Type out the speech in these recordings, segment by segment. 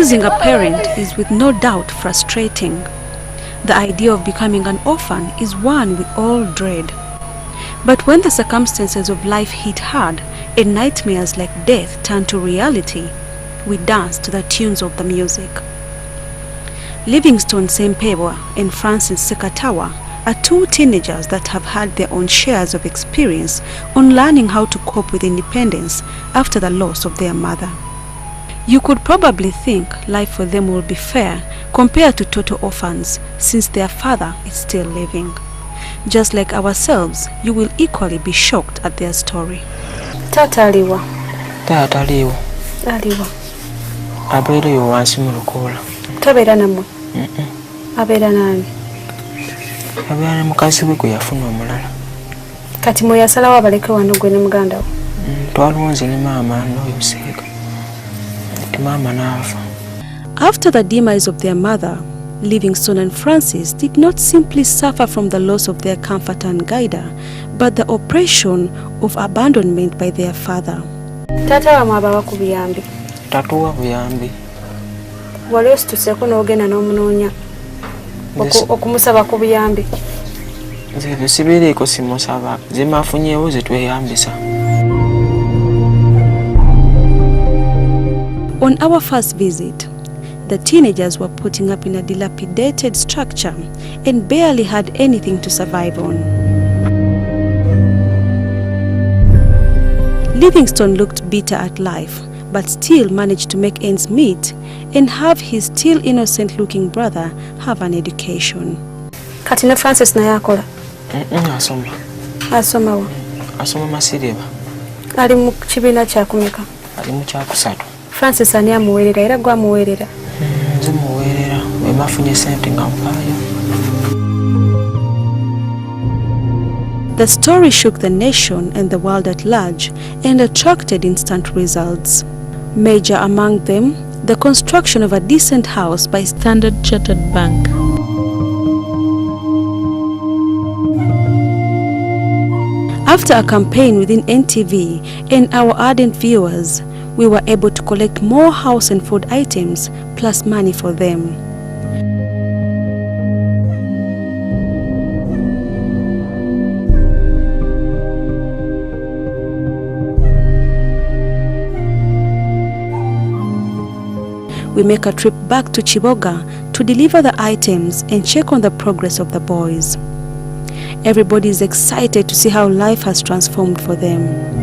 Losing a parent is with no doubt frustrating. The idea of becoming an orphan is one we all dread. But when the circumstances of life hit hard and nightmares like death turn to reality, we dance to the tunes of the music. Livingstone Ssempebwa and Francis Sekatawa are two teenagers that have had their own shares of experience on learning how to cope with independence after the loss of their mother. You could probably think life for them will be fair compared to total orphans, since their father is still living. Just like ourselves, you will equally be shocked at their story. Tata aliwa. Tata aliwa. Aliwa. Abere yo wansi mu lukola. Tabera namwe. Abera nani? Abera mukazi we ko yafuna omulala. Kati mo yasalawo abaleke wano gwe ne muganda wo. Twalonze ne mama n'oyo Seeka. Mama nafa. After the demise of their mother, Livingstone and Francis did not simply suffer from the loss of their comforter and guider, but the oppression of abandonment by their father. Tata wa mwabawa ku buyambi. Tatuwa buyambi. Wali osituseeko n'ogenda n'omunoonya okumusaba ku buyambi. Nze sibireeko simusaba, ze mafunyeewo ze tweyambisa. On our first visit, the teenagers were putting up in a dilapidated structure and barely had anything to survive on. Livingstone looked bitter at life, but still managed to make ends meet and have his still innocent-looking brother have an education. Kati ne Francis naye akola? Asoma. Asoma wa? Asoma Masireba. Ali mu kibiina kyakumeka? Ali mu kyakusatu. Francis ani amuweerera era gwe amuweerera? Nze muweerera, bwe bafunye ssente nga mpaayo. The story shook the nation and the world at large and attracted instant results. Major among them, the construction of a decent house by Standard Chartered Bank. After a campaign within NTV and our ardent viewers, we were able to collect more house and food items plus money for them. We make a trip back to Chiboga to deliver the items and check on the progress of the boys. Everybody is excited to see how life has transformed for them.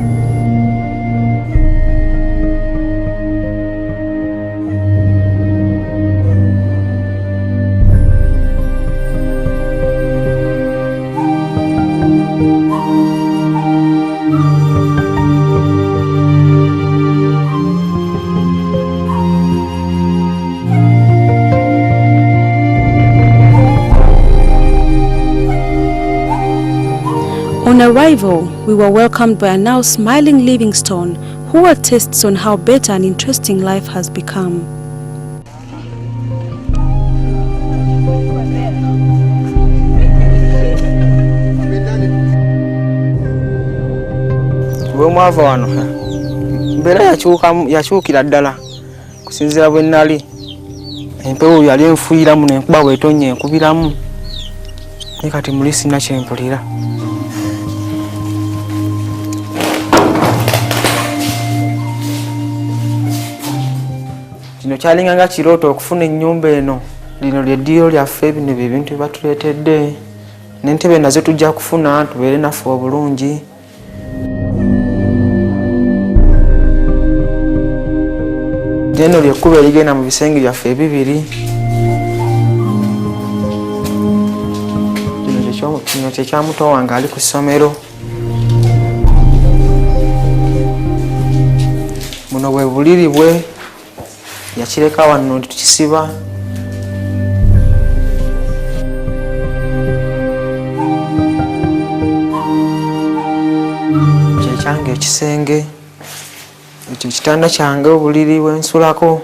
On arrival, we were welcomed by a now smiling Livingstone, who attests on how better and interesting life has become. Bwe mwava wano, mbeera yakyukira ddala kusinziira bwe nnali. Empewo yali enfuuyiramu n'enkuba bw'etonnya enkubiramu. Naye kati muli sina kye mpulira. Kino kyalinganga kirooto okufuna ennyumba eno. Lino ly'eddiiro lyaffe, bino bye bintu bye batuleetedde. N'entebe nazo tujja kufuna tubeere naffe obulungi. Eno ly'ekkubo erigenda mu bisenge byaffe ebibiri. Kino kye kya muto wange ali ku ssomero. Buno bwe buliri bwe. Yakireka wano tukisiba. Kyekyange ekisenge. Ekyo kitanda kyange obuliri bwensulako.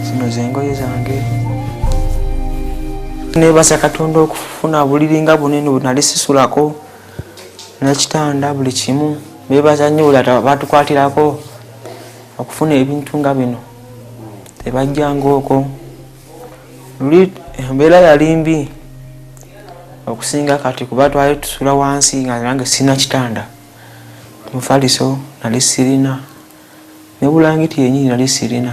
Zino z'engoye zange. Neebaza Katonda okufuna buliri nga buno eno nali sisulako. N'ekitanda buli kimu. Beebaza nnyo buli batukwatirako. okufuna ebintu nga bino tebajjanga okwo. Luli embeera yali mbi okusinga kati kuba twali tusula wansi nga nange sina kitanda. Mufaliso nali sirina, ne bulangiti yennyini nali sirina.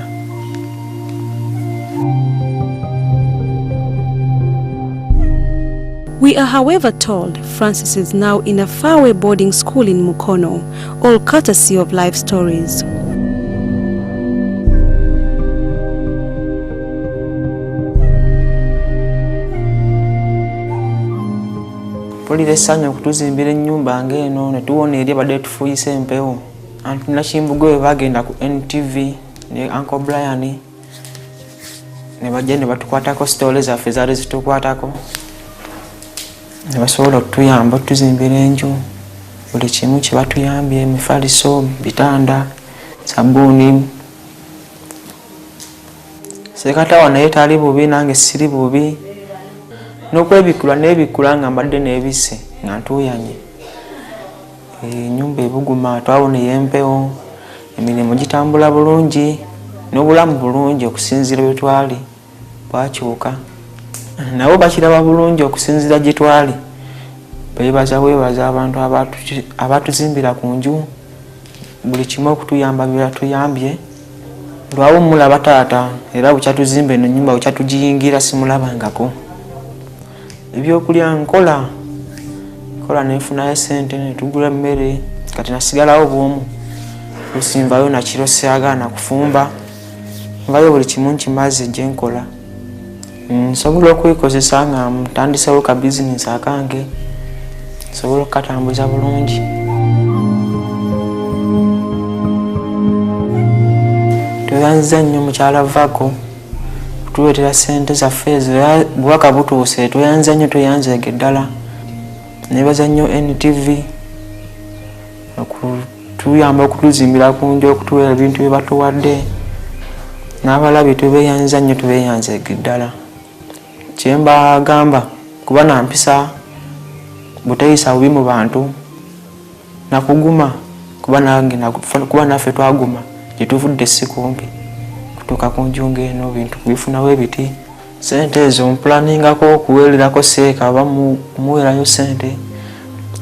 We are, however, told Francis is now in a faraway boarding school in Mukono, all courtesy of Life Stories. Tulira essanyu okutuzimbira ennyumba ng'eno ne tuwona eri abadde tufuuyisa empewo. Anti Nakimbugo we bagenda ku NTV ne Uncle Brian ne bajja ne batukwatako sitole zaffe zaali zitukwatako. Ne basobola okutuyamba okutuzimbira enju. Buli kimu kye batuyambye, emifaliso, bitanda, sabbuuni. Sekatawa naye taali bubi, nange siri bubi. N'okwebikula n'ebikula nga mbadde n'ebise nga ntuyanye. Ennyumba ebuguma, twawona empewo, emirimu gitambula bulungi, n'obulamu bulungi okusinziira bwe twali bwakyuka. Nabo bakiraba bulungi okusinziira gye twali. Beebaza abantu abatuzimbira ku nju, buli kimu okutuyamba bye batuyambye. Lwawo mulaba taata era bukyatuzimba eno ennyumba bukyatugiyingira simulabangako. Ebyokulya nkola nefunayo sente ne tugula emmere, kati nasigalawo bwomu. Lusimbayo nakiro siyagaana kufumba, nvayo buli kimu nkimaze gye nkola. Nsobola okwekozesa nga mtandisewo ka bizinesi akange, nsobola okukatambuza bulungi. Tweyanziza nnyo mukyala Vako kutuleetera ssente zaffe ezo, bwaka butuuse tweyanziza nnyo, tweyanzeege ddala. Nebaza nnyo NTV okutuyamba okutuzimbira ku nju, okutuwa ebintu bye batuwadde. N'abalabi tubeeyanziza nnyo, tubeeyanzeege ddala. Kye mbagamba kuba na mpisa buteyisa bubi mu bantu nakuguma kuba naffe twaguma gye tuvudde si kumpi kutuuka ku nju ng'eno bintu kubifunawo ebiti. Sente ezo mplaningako okuweererako seeka oba kumuweerayo sente,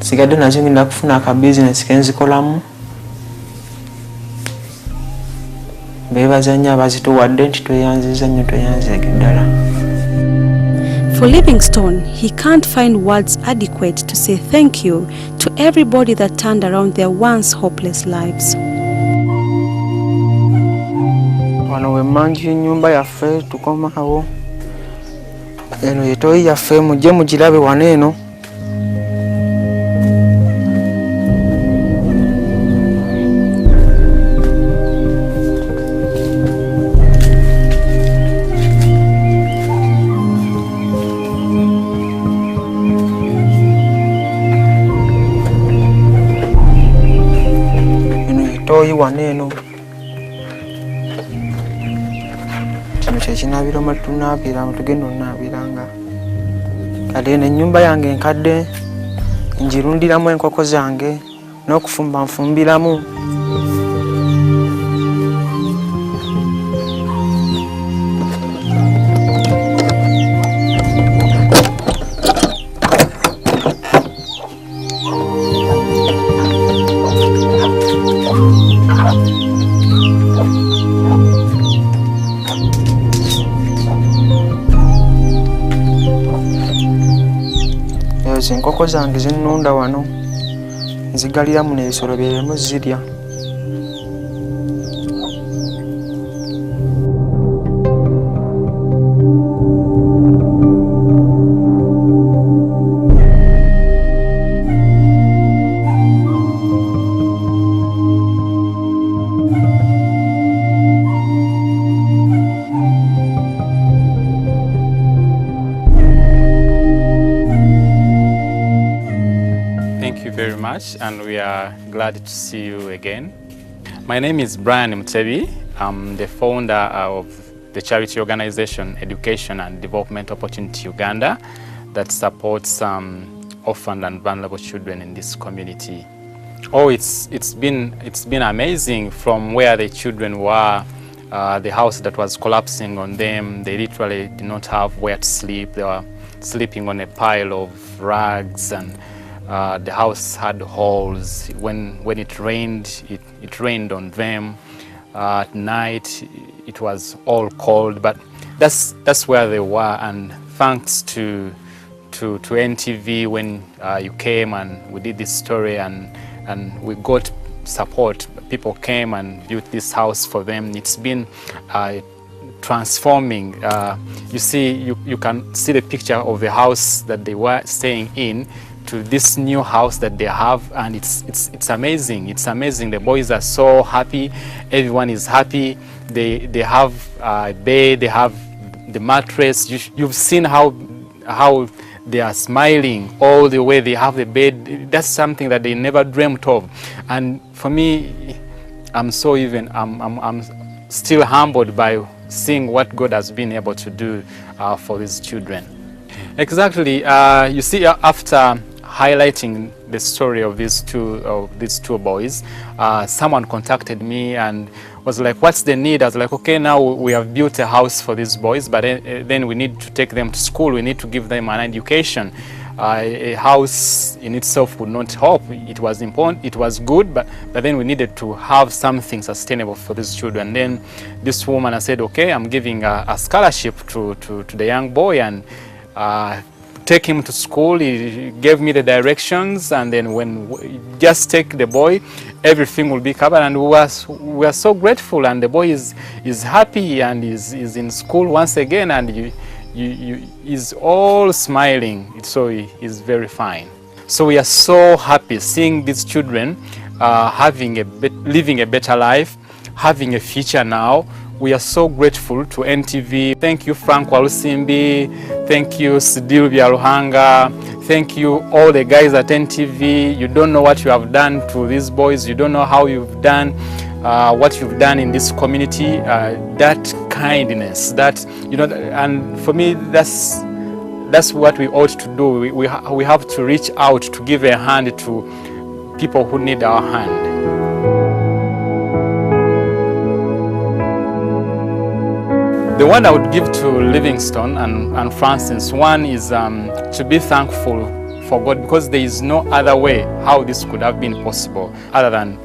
sigadde nazo ngenda kufuna aka bizinesi ke nzikolamu. Beebaza nnyo abazituwadde nti tweyanziza nnyo, tweyanzeege ddala. For Livingstone, he can't find words adequate to say thank you to everybody that turned around their once hopeless lives. Wano we mmanju ennyumba yaffe tukomawo. Eno yetoyi yaffe, mujje mugirabe wano eno. Toyi wano eno. Kino kyekinabiro matunaabira mutugenda onaabiranga. Kale eno ennyumba yange enkadde njirundiramu enkoko zange n'okufumba nfumbiramu. Enkoko zange zinnunda wano nzigaliramu n'ebisolo byemu zirya. Very much, and we are glad to see you again. My name is Brian Mtebi. I'm the founder of the charity organization Education and Development Opportunity Uganda that supports orphaned and vulnerable children in this community. Oh, it's been amazing from where the children were. The house that was collapsing on them, they literally did not have where to sleep. They were sleeping on a pile of rags, and the house had holes. When it rained, it rained on them. At night, it was all cold, but that's where they were. And thanks to NTV, when you came and we did this story, and we got support. People came and built this house for them. It's been transforming. You see, you can see the picture of the house that they were staying in to this new house that they have, and it's amazing. It's amazing. The boys are so happy. Everyone is happy. They have a bed. They have the mattress. You've seen how they are smiling all the way. They have the bed. That's something that they never dreamt of. And for me, I'm still humbled by seeing what God has been able to do for these children. Exactly. You see, after highlighting the story of these two boys, someone contacted me and was like, what's the need? I was like, okay, now we have built a house for these boys, but then we need to take them to school. We need to give them an education. A house in itself would not help. It was important, it was good, but then we needed to have something sustainable for these children. Then this woman, I said, okay, I'm giving a scholarship to the young boy, and take him to school. He gave me the directions, and then when just take the boy, everything will be covered. And we are so grateful, and the boy is happy and is in school once again, and he's all smiling, so he's very fine. So we are so happy seeing these children living a better life, having a future now. We are so grateful to NTV. Thank you, Frank Walusimbi. Thank you, Sidil Byaruhanga. Thank you, all the guys at NTV. You don't know what you have done to these boys. You don't know how you've done what you've done in this community. That kindness, and for me, that's what we ought to do. We have to reach out to give a hand to people who need our hand. The one I would give to Livingstone and Francis, one is to be thankful for God, because there is no other way how this could have been possible other than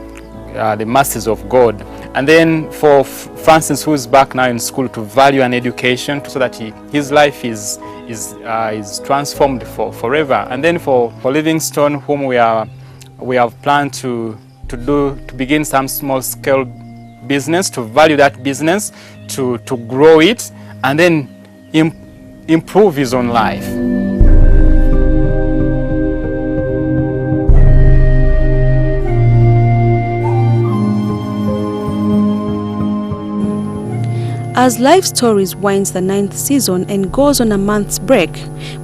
the mercies of God. And then for Francis, who is back now in school, to value an education so that his life is transformed forever. And then for Livingstone, whom we have planned to begin some small scale business, to value that business, to grow it, and then improve his own life. As Life Stories winds the 9th season and goes on a month's break,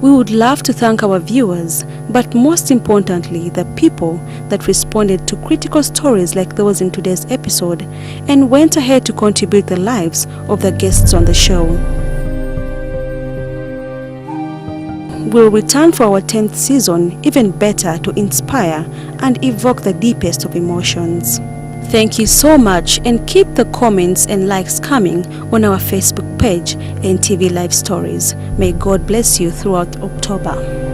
we would love to thank our viewers, but most importantly, the people that responded to critical stories like those in today's episode and went ahead to contribute the lives of the guests on the show. We'll return for our 10th season even better to inspire and evoke the deepest of emotions. Thank you so much, and keep the comments and likes coming on our Facebook page, NTV Life Stories. May God bless you throughout October.